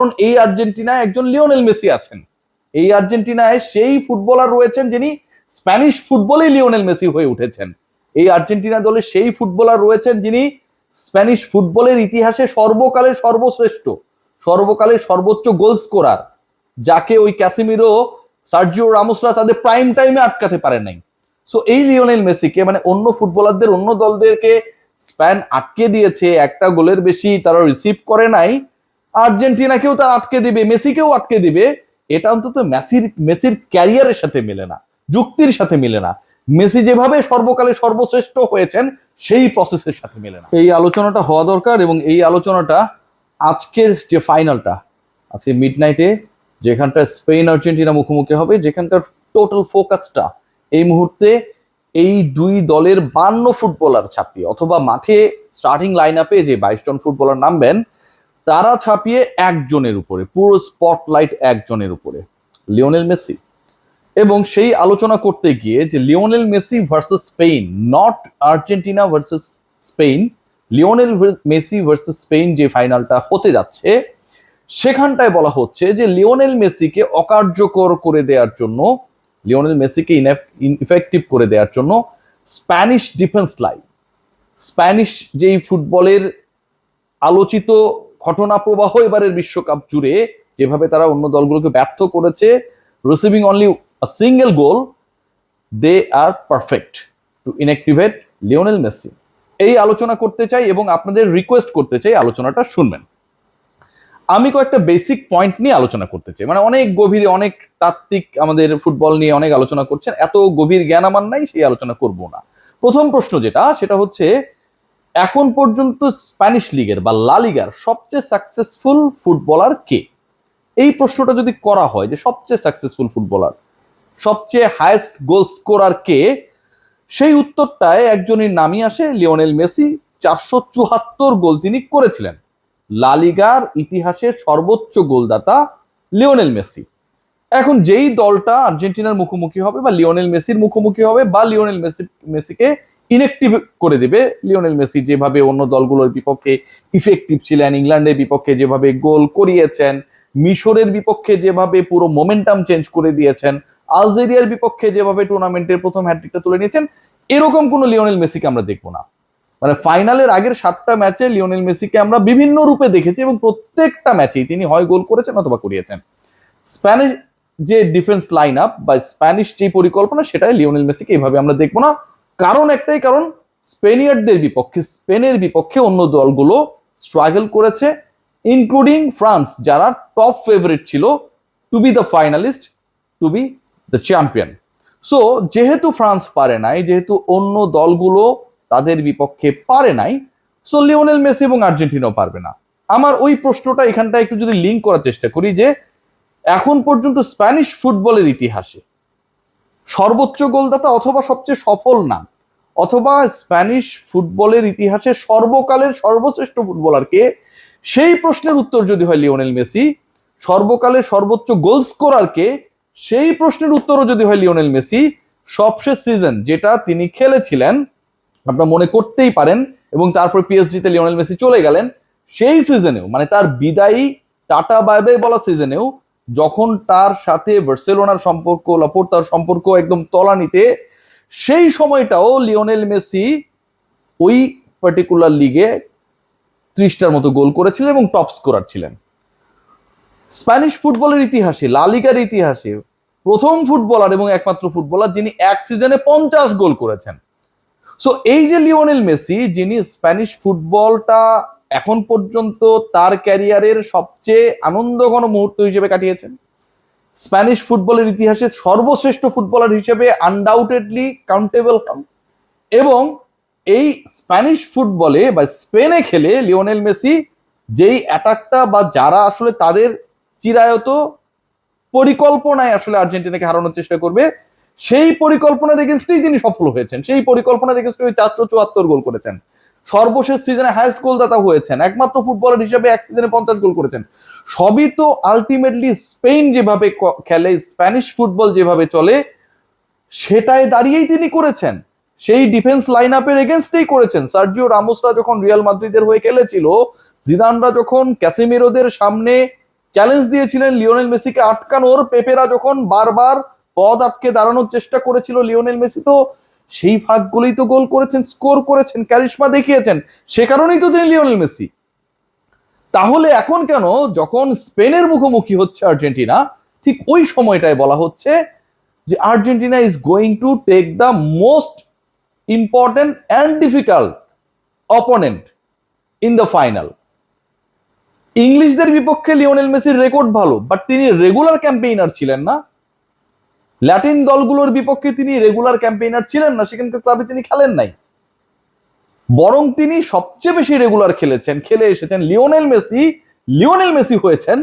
কারণ এই আর্জেন্টিনায় একজন লিওনেল মেসি আছেন। এই আর্জেন্টিনায় সেই ফুটবলার রয়েছেন যিনি স্প্যানিশ ফুটবলে লিওনেল মেসি হয়ে উঠেছেন। এই আর্জেন্টিনা দলে সেই ফুটবলার রয়েছেন যিনি স্প্যানিশ ফুটবলের ইতিহাসে সর্বকালের সর্বশ্রেষ্ঠ, সর্বকালের সর্বোচ্চ গোল স্কোরার, যাকে ওই ক্যাসিমিরো, সার্জিও রামোসরা তাদের প্রাইম টাইমে আটকাতে পারে নাই। সো এই লিওনেল মেসিকে, মানে অন্য ফুটবলারদের, অন্য দলদেরকে স্প্যান আটকে দিয়েছে, একটা গোলের বেশি তারা রিসিভ করে নাই, আর্জেন্টিনাকেও তারা আটকে দিবে, মেসিকেও আটকে দিবে, এটা অন্তত মেসির ক্যারিয়ারের সাথে মেলে না, যুক্তির সাথে মেলে না। মেসি যেভাবে সর্বকালে সর্বশ্রেষ্ঠ হয়েছেন সেই প্রসেসের সাথে মেলে না। এই আলোচনাটা হওয়া দরকার, এবং এই আলোচনাটা আজকের যে ফাইনালটা, আজকে মিডনাইটে যেখানটা স্পেন আর্জেন্টিনা মুখোমুখি হবে, যেখানকার টোটাল ফোকাসটা এই মুহূর্তে এই দুই দলের 52 ফুটবলার ছাপিয়ে, অথবা মাঠে স্টার্টিং লাইন আপে যে 22 জন ফুটবলার নামবেন তারা ছাপিয়ে একজনের উপরে, পুরো স্পটলাইট একজনের উপরে, লিওনেল মেসি। এবং সেই আলোচনা করতে গিয়ে যে Lionel Messi versus Spain, not Argentina versus Spain, Lionel Messi versus Spain যে ফাইনালটা হতে যাচ্ছে, সেখানটায় বলা হচ্ছে যে লিওনেল মেসিকে অকার্যকর করে দেওয়ার জন্য, লিওনেল মেসিকে ইনএফেক্টিভ করে দেওয়ার জন্য স্প্যানিশ ডিফেন্স লাইন, স্প্যানিশ যেই ফুটবলের আলোচিত ঘটনা প্রবাহ এবারের বিশ্বকাপ জুড়ে যেভাবে তারা অন্য দলগুলোকে ব্যর্থ করেছে, receiving only a single goal, they are perfect to inactivate Lionel Messi. এই আলোচনা করতে চাই এবং আপনাদের রিকোয়েস্ট করতে চাই আলোচনাটা শুনবেন। আমি কয়েকটা বেসিক পয়েন্ট নিয়ে আলোচনা করতে চাই, মানে অনেক গভীরে, অনেক তাত্ত্বিক আমাদের ফুটবল নিয়ে অনেক আলোচনা করছেন, এত গভীর জ্ঞান আমার নাই, সেই আলোচনা করব না। প্রথম প্রশ্ন যেটা, সেটা হচ্ছে এখন পর্যন্ত স্প্যানিশ লিগের বা লা লিগার সবচেয়ে সাকসেসফুল ফুটবলার কে? এই প্রশ্নটা যদি করা হয় যে সবচেয়ে সাকসেসফুল ফুটবলার, সবচেয়ে হাইয়েস্ট গোল স্কোরার কে, সেই উত্তরটায় একজনের নামই আসে, লিওনেল মেসি। 474 গোল তিনি করেছিলেন। লা লিগার ইতিহাসের সর্বোচ্চ গোলদাতা লিওনেল মেসি। এখন যেই দলটা আর্জেন্টিনার মুখোমুখি হবে বা লিওনেল মেসির মুখোমুখি হবে, বা লিওনেল মেসিকে ইনএক্টিভ করে দেবে, লিওনেল মেসি যেভাবে অন্য দলগুলোর বিপক্ষে ইফেক্টিভ ছিলেন, ইংল্যান্ডের বিপক্ষে যেভাবে গোল করিয়েছেন, মিশরের বিপক্ষে যেভাবে পুরো মোমেন্টাম চেঞ্জ করে দিয়েছেন, আলজেরিয়ার বিপক্ষে যেভাবে টুর্নামেন্টের প্রথম হ্যাটট্রিকটা তুলে নিয়েছেন, এরকম কোনো লিওনেল মেসিকে আমরা দেখবো না। মানে ফাইনালের আগের 7টা ম্যাচে লিওনেল মেসিকে আমরা বিভিন্ন রূপে দেখেছি, এবং প্রত্যেকটা ম্যাচেই তিনি হয় গোল করেছেন অথবা করিয়েছেন। স্প্যানিশ যে ডিফেন্স লাইন আপ বা স্প্যানিশ যে পরিকল্পনা, সেটাই লিওনেল মেসিকে এইভাবে আমরা দেখবো না। কারণ একটাই, কারণ স্পেনিয়ারদের বিপক্ষে, স্পেনের বিপক্ষে অন্য দলগুলো স্ট্রাগল করেছে, ইনক্লুডিং ফ্রান্স, যারা টপ ফেভারিট ছিল to be the finalist, to be the champion. So যেহেতু ফ্রান্স পারে নাই, যেহেতু অন্য দলগুলো তাদের বিপক্ষে পারে নাই, সো লিওনেল মেসি এবং আর্জেন্টিনাও পারবে না। আমার ওই প্রশ্নটা এখানটা একটু যদি লিঙ্ক করার চেষ্টা করি, যে এখন পর্যন্ত স্প্যানিশ ফুটবলের ইতিহাসে সর্বোচ্চ গোলদাতা অথবা সবচেয়ে সফল নাম, অথবা স্প্যানিশ ফুটবলের ইতিহাসে সর্বকালের সর্বশ্রেষ্ঠ ফুটবলারকে, সেই প্রশ্নের উত্তর যদি হয় লিওনেল মেসি। সর্বকালের সর্বোচ্চ গোল স্কোরারকে, সেই প্রশ্নের উত্তরও যদি হয় লিওনেল মেসি। সবশেষ সিজন যেটা তিনি খেলেছিলেন, আপনারা মনে করতেই পারেন, এবং তারপর পিএসজিতে লিওনেল মেসি চলে গেলেন, সেই সিজনেও, মানে তার বিদায়ী টাটা বাই বাই বলা সিজনেও, যখন তার সাথে বার্সেলোনার সম্পর্ক, লাপোর্তার সম্পর্ক একদম তলানিতে, সেই সময়টাও লিওনেল মেসি ওই পার্টিকুলার লিগে 30টার মতো গোল করেছিলেন এবং টপ স্কোরার ছিলেন। স্প্যানিশ ফুটবলের ইতিহাসে, লা লিগার ইতিহাসে প্রথম ফুটবলার এবং একমাত্র ফুটবলার যিনি এক সিজনে 50 গোল করেছেন। সো এই যে লিওনেল মেসি, যিনি স্প্যানিশ ফুটবলটা এখন পর্যন্ত তার ক্যারিয়ারের সবচেয়ে আনন্দঘন মুহূর্ত হিসেবে কাটিয়েছেন, স্প্যানিশ ফুটবলের ইতিহাসে সর্বশ্রেষ্ঠ ফুটবলার হিসেবে আনডাউটেডলি কাউন্টেবল হন, এবং এই স্প্যানিশ ফুটবলে বা স্পেনে খেলে লিওনেল মেসি যেই অ্যাটাকটা, বা যারা আসলে তাদের চিরায়ত পরিকল্পনায় আসলে আর্জেন্টিনাকে হারানোর চেষ্টা করবে, সেই পরিকল্পনার এগেনস্টেই তিনি সফল হয়েছেন। সেই পরিকল্পনার এগেনস্টে 474 গোল করেছেন, সর্বশেষ সিজনে হাইয়েস্ট গোলদাতা হয়েছেন, একমাত্র ফুটবলার হিসেবে এক সিজনে 50 গোল করেছেন। সবই তো আলটিমেটলি স্পেন যেভাবে খেলে, স্প্যানিশ ফুটবল যেভাবে চলে, সেটাই দাঁড়িয়েই তিনি করেছেন। সেই ডিফেন্স লাইন আপের এগেনস্টেই করেছেন। সার্জিও রামোসরা যখন রিয়াল মাদ্রিদের হয়ে খেলেছিল, জিদানরা যখন ক্যাসেমিরোদের সামনে চ্যালেঞ্জ দিয়েছিলেন লিওনেল মেসিকে আটকানোর। পেপেরা যখন বারবার পদ আটকে দাঁড়ানোর চেষ্টা করেছিল, লিওনেল মেসি তো সেই ফাঁকগুলোই তো গোল করেছেন, স্কোর করেছেন, ক্যারিশমা দেখিয়েছেন, সে কারণেই তো তিনি লিওনেল মেসি। তাহলে এখন কেন যখন স্পেনের মুখোমুখি হচ্ছে আর্জেন্টিনা, ঠিক ওই সময়টায় বলা হচ্ছে যে Argentina is going to take the most important and difficult opponent in the final. ইংলিশদের বিপক্ষে লিওনেল মেসির রেকর্ড ভালো, বাট তিনি রেগুলার ক্যাম্পেইনার ছিলেন না। ল্যাটিন দলগুলোর বিপক্ষে তিনি রেগুলার ক্যাম্পেইনার ছিলেন না, সেখানকার ক্লাবে তিনি খেলেন নাই, বরং তিনি সবচেয়ে বেশি রেগুলার খেলে এসেছেন লিওনেল মেসি হয়েছেন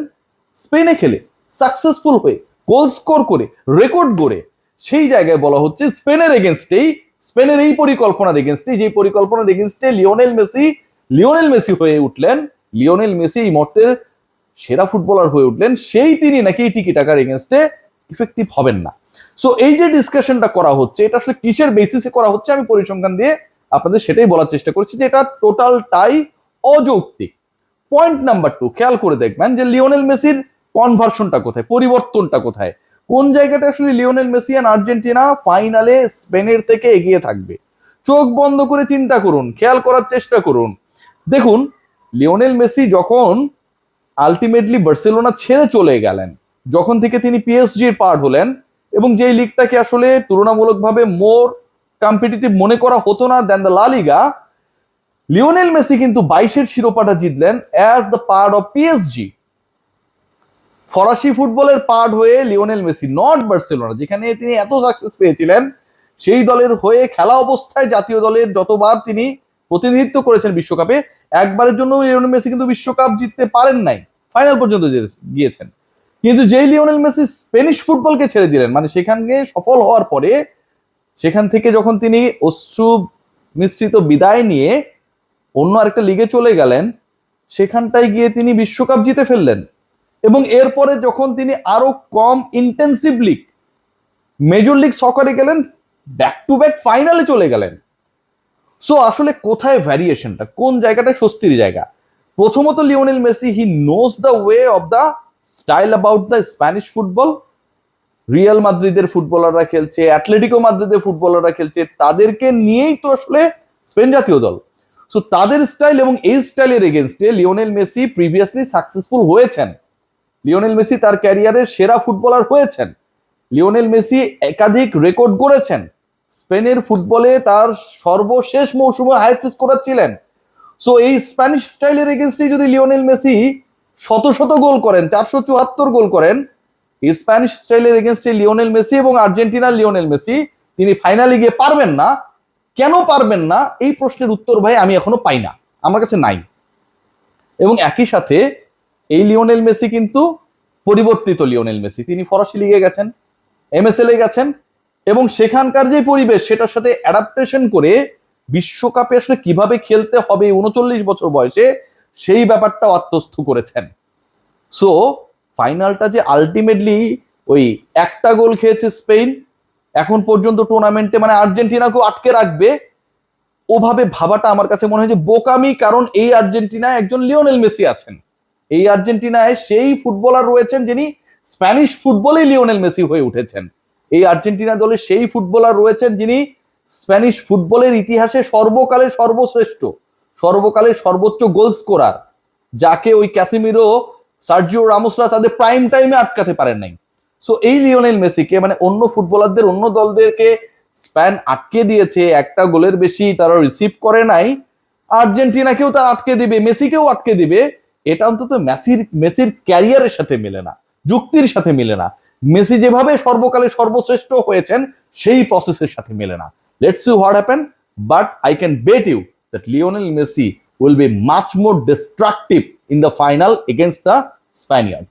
স্পেনে খেলে, সাকসেসফুল হয়ে, গোল স্কোর করে, রেকর্ড গড়ে। সেই জায়গায় বলা হচ্ছে স্পেনের এই পরিকল্পনার এগেনস্টে, যে পরিকল্পনার এগেনস্টে লিওনেল মেসি হয়ে উঠলেন, লিওনেল মেসি এই মুহূর্তের সেরা ফুটবলার হয়ে উঠলেন, সেই তিনি নাকি টিকি টাকার এগেনস্টে ইফেক্টিভ হবেন না। সো এই যে ডিসকাশনটা করা হচ্ছে, এটা আসলে কিসের বেসিসে করা হচ্ছে, আমি পরিসংখ্যান দিয়ে আপনাদের সেটাই বলার চেষ্টা করছি যে এটা টোটালটাই অযৌক্তিক। পয়েন্ট নাম্বার 2, খেয়াল করে দেখবেন যে লিওনেল মেসির কনভার্সনটা কোথায়, পরিবর্তনটা কোথায়, কোন জায়গাটা আসলে লিওনেল মেসি আর আর্জেন্টিনা ফাইনালে স্পেনের থেকে এগিয়ে থাকবে। চোখ বন্ধ করে চিন্তা করুন, খেয়াল করার চেষ্টা করুন। দেখুন, লিওনেল মেসি যখন আলটিমেটলি বার্সেলোনা ছেড়ে চলে গেলেন, যখন থেকে তিনি পিএসজির পার্ট হলেন, এবং যেই লিগটাকে আসলে তুলনামূলকভাবে মোর কম্পিটিটিভ মনে করা হতো না দেন দ্য লা লিগা, লিওনেল মেসি কিন্তু 22-এর শিরোপাটা জিতলেন as the part of PSG. ফরাসি ফুটবলের পার্ট হয়ে লিওনেল মেসি, নট বার্সেলোনা, যেখানে তিনি এত সাকসেস পেয়েছিলেন, সেই দলের হয়ে খেলা অবস্থায় জাতীয় দলের যতবার তিনি প্রতিনিধিত্ব করেছেন বিশ্বকাপে, একবারের জন্য লিওনেল মেসি কিন্তু বিশ্বকাপ জিততে পারেন নাই, ফাইনাল পর্যন্ত গিয়েছেন। কিন্তু যেই লিওনেল মেসি স্পেনিশ ফুটবলকে ছেড়ে দিলেন, মানে সেখানে সফল হওয়ার পরে, সেখান থেকে যখন তিনি অশ্রু মিশ্রিত বিদায় নিয়ে অন্য আরেকটা লিগে চলে গেলেন, সেখানটায় গিয়ে তিনি বিশ্বকাপ জিতে ফেললেন, এবং এরপরে যখন তিনি আরো কম ইন্টেন্সিভলি মেজর লিগ সকারে গেলেন, ব্যাক টু ব্যাক ফাইনালে চলে গেলেন। সো আসলে কোথায় ভ্যারিয়েশনটা, কোন জায়গাটায় স্বস্তির জায়গা? প্রথমত Lionel Messi, he knows the way of the style about the Spanish football. Real মাদ্রিদের ফুটবলাররা খেলছে, অ্যাটলেটিকো মাদ্রিদের ফুটবলাররা খেলছে, তাদেরকে নিয়েই তো আসলে স্পেন জাতীয় দল। সো তাদের স্টাইল এবং এই স্টাইলের এগেনস্টে লিওনেল মেসি প্রিভিয়াসলি সাকসেসফুল হয়েছেন। লিওনেল মেসি তার ক্যারিয়ারের সেরা ফুটবলার হয়েছেন। লিওনেল মেসি একাধিক রেকর্ড গড়েছেন। স্পেনের ফুটবলে তার সর্বশেষ মৌসুমে হাইয়েস্ট স্কোরার ছিলেন। সো এই স্প্যানিশ স্টাইলের এগেনস্টে যদি লিওনেল মেসি শত গোল করেন, 474 গোল করেন, স্প্যানিশ স্টাইলের এগেনস্টে লিওনেল মেসি এবং আর্জেন্টিনার লিওনেল মেসি তিনি ফাইনালে গিয়ে পারবেন না। কেন পারবেন না, এই প্রশ্নের উত্তর ভাই আমি এখনো পাই না, আমার কাছে নাই। এবং একই সাথে এই লিওনেল মেসি কিন্তু পরিবর্তিত লিওনেল মেসি, তিনি ফরাসি লিগে গেছেন, এমএসএল এ গেছেন, এবং সেখানকার যে পরিবেশ সেটার সাথে অ্যাডাপ্টেশন করে বিশ্বকাপে আসলে কিভাবে খেলতে হবে 39 বছর বয়সে, সেই ব্যাপারটা আত্মস্থ করেছেন। সো ফাইনালটা যে আলটিমেটলি ওই একটা গোল খেয়েছে স্পেন, এখন পর্যন্ত টুর্নামেন্টে মানে আর্জেন্টিনাকেও আটকে রাখবে, ওভাবে ভাবাটা আমার কাছে মনে হয় যে বোকামি। কারণ এই আর্জেন্টিনায় একজন লিওনেল মেসি আছেন, এই আর্জেন্টিনায় সেই ফুটবলার রয়েছেন যিনি স্প্যানিশ ফুটবলেই লিওনেল মেসি হয়ে উঠেছেন। এই আর্জেন্টিনা দলে সেই ফুটবলার রয়েছেন যিনি স্প্যানিশ ফুটবলের ইতিহাসে সর্বকালের সর্বশ্রেষ্ঠ, সর্বকালের সর্বোচ্চ গোল স্কোরার, যাকে ওই ক্যাসিমিরো, সার্জিও রামোসরা তাদের প্রাইম টাইমে আটকাতে পারেন নাই। সো এই লিওনেল মেসিকে মানে অন্য ফুটবলারদের, অন্য দলদেরকে স্প্যান আটকে দিয়েছে, একটা গোলের বেশি তারা রিসিভ করে নাই, আর্জেন্টিনাকেও তারা আটকে দিবে, মেসিকেও আটকে দিবে, এটা অন্তত মেসির ক্যারিয়ারের সাথে মেলে না, যুক্তির সাথে মেলে না। মেসি যেভাবে সর্বকালে সর্বশ্রেষ্ঠ হয়েছেন সেই প্রসেসের সাথে মেলে না। Let's see what happen, but I can bet you that Lionel Messi will be much more destructive in the final against the Spaniard.